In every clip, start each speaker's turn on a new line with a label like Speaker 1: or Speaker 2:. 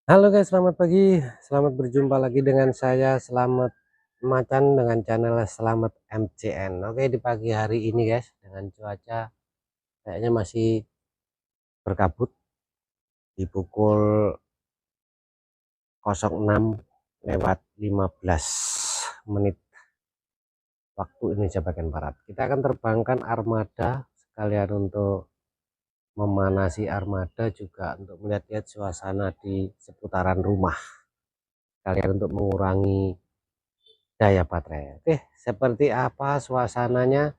Speaker 1: Halo guys, selamat pagi. Selamat berjumpa lagi dengan saya Selamat Macan dengan channel Selamat MCN. Oke, di pagi hari ini guys, dengan cuaca kayaknya masih berkabut di pukul 06:15 waktu Indonesia bagian Barat. Kita akan terbangkan armada sekalian untuk memanasi armada, juga untuk melihat-lihat suasana di seputaran rumah, sekalian untuk mengurangi daya baterai. Oke, seperti apa suasananya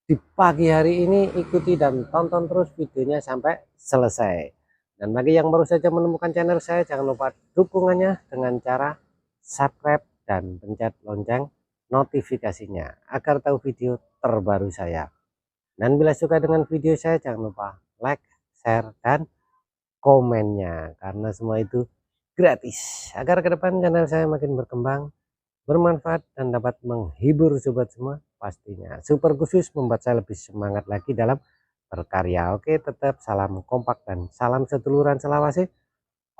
Speaker 1: di pagi hari ini? Ikuti dan tonton terus videonya sampai selesai. Dan bagi yang baru saja menemukan channel saya, jangan lupa dukungannya dengan cara subscribe dan pencet lonceng notifikasinya agar tahu video terbaru saya. Dan bila suka dengan video saya, jangan lupa like, share, dan komennya, karena semua itu gratis agar ke depan channel saya makin berkembang, bermanfaat, dan dapat menghibur sobat semua. Pastinya super khusus membuat saya lebih semangat lagi dalam berkarya. Oke, tetap salam kompak dan salam seduluran Selawase.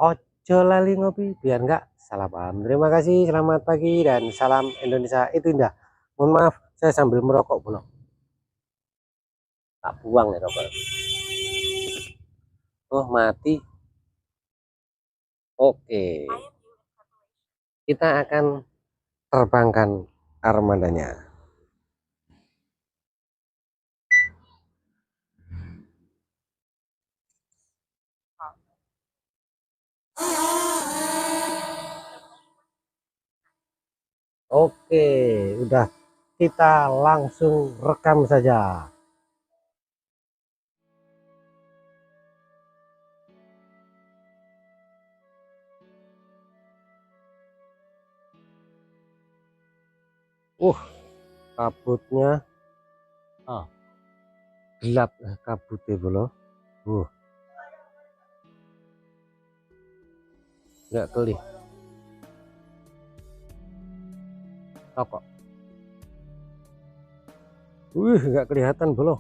Speaker 1: Ojo lali ngopi biar enggak salah paham. Terima kasih, selamat pagi, dan salam Indonesia itu indah. Mohon maaf, saya sambil merokok belum tak buang ya rokok. Oh, mati. Oke, kita akan terbangkan armadanya. Oke, udah, kita langsung rekam saja. Kabutnya gelap, kabutnya belum. Nggak kelih rokok. Nggak kelihatan belum.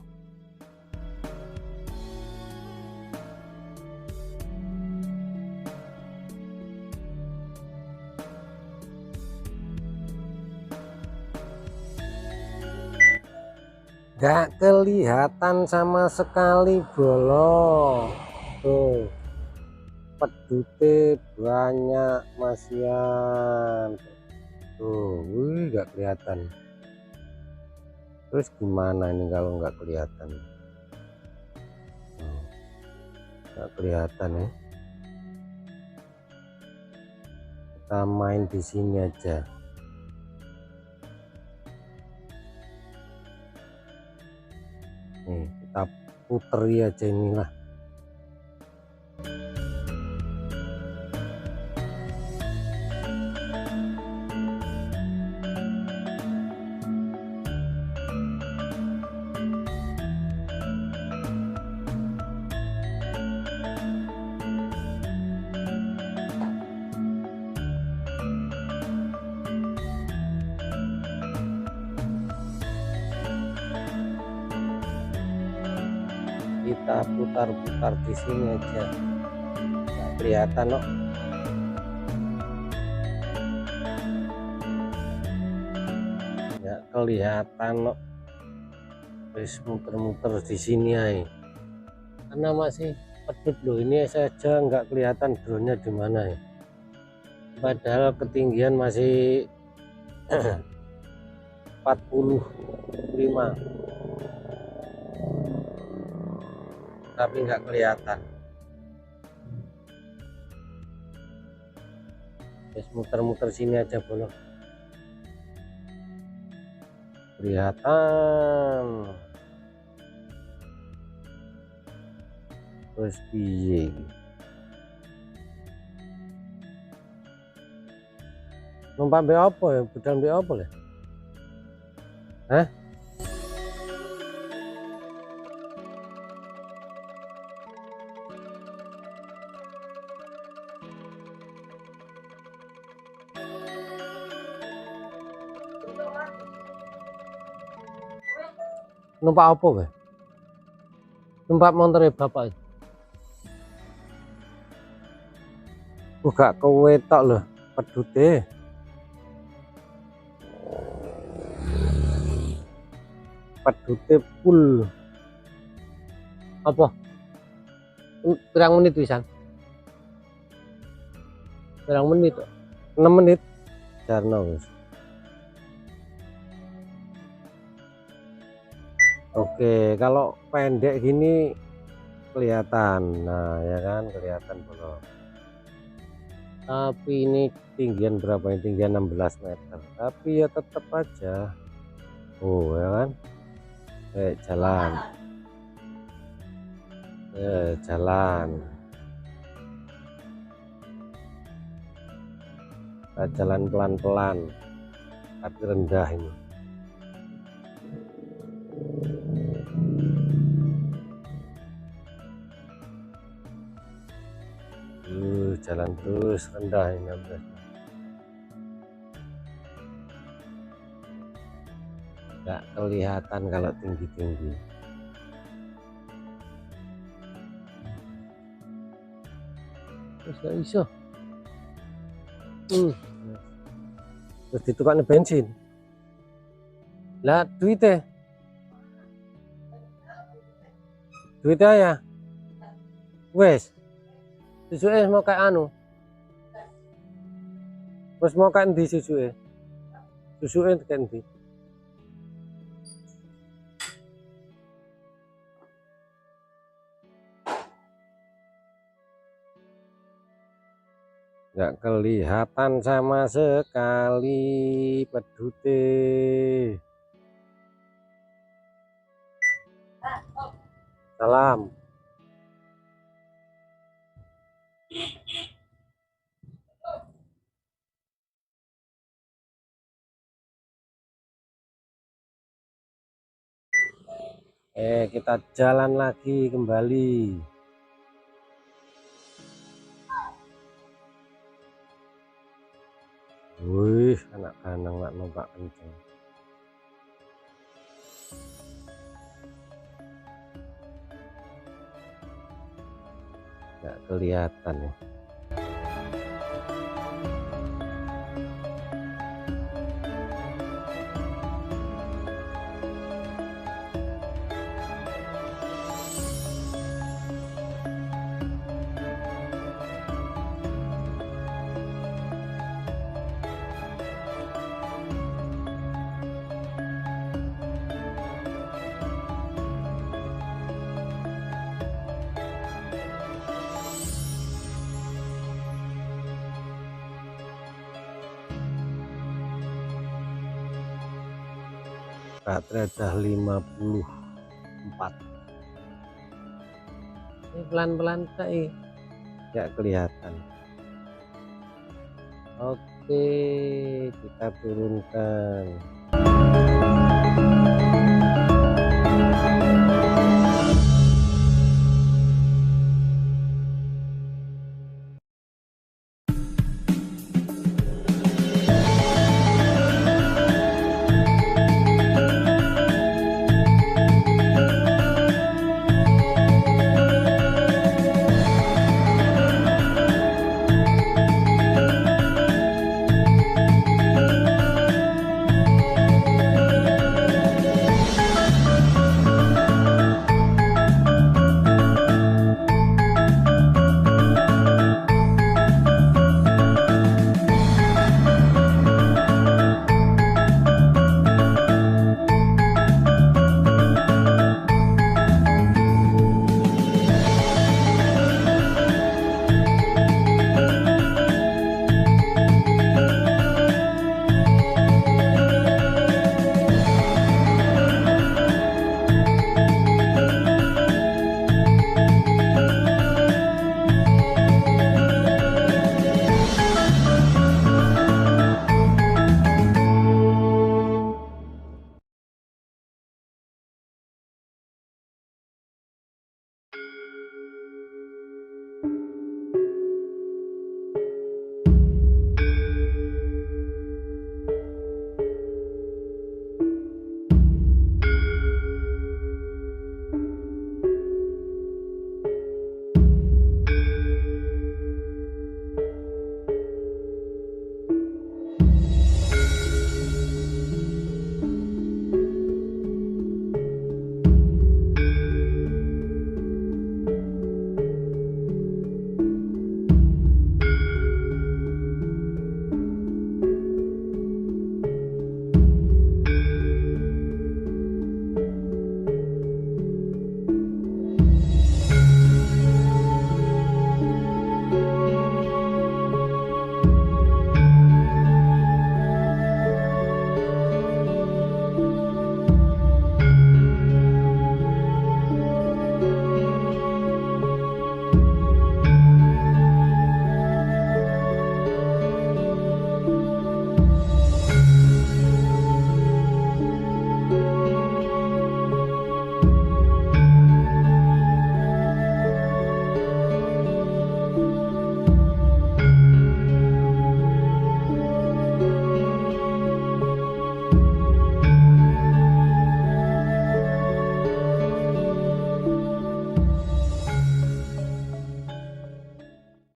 Speaker 1: Nggak kelihatan sama sekali belum. Tuh, pedute banyak masian. Tuh, nggak kelihatan. Terus gimana ini kalau nggak kelihatan? Nggak kelihatan ya. Kita main di sini aja. Nih, kita puteri aja inilah. Kita putar-putar di sini aja. Nggak kelihatan loh. Nggak kelihatan loh. Terus muter-muter di sini aja. Karena masih pedut loh, ini saja nggak kelihatan drone-nya di mana ya. Padahal ketinggian masih 45, tapi nggak kelihatan. Terus muter-muter sini aja belum kelihatan. Terus piye numpak be apa ya, budal be apa ya? Hah? Numpak apa be? Numpak motor bapak. gak kewetok loh pedute. Pedute full. Apa? Berang menit pisan? Berang menit? 6 menit. Jarno wis. Oke, kalau pendek gini kelihatan. Nah, ya kan kelihatan belum. Tapi ini tinggian berapa? Ini tinggian 16 meter. Tapi ya tetap aja. Oh, ya kan? Jalan. Jalan. Kita jalan pelan-pelan. Tapi rendah ini. Jalan terus rendah ini 16. Nggak kelihatan kalau tinggi-tinggi. Terus nggak bisa. Terus ditukar bensin. Lah duitnya ya. Wes. Susuke mau kayak anu. Wes mau kayak ndi susuke? Susuke kayak ndi? Nggak kelihatan sama sekali pedute. Salam. Kita jalan lagi kembali. Wih, anak-anak nggak numpak kenceng. Nggak kelihatan ya. Baterai udah 54. Ini pelan-pelan kayak nggak kelihatan. Oke, kita turunkan.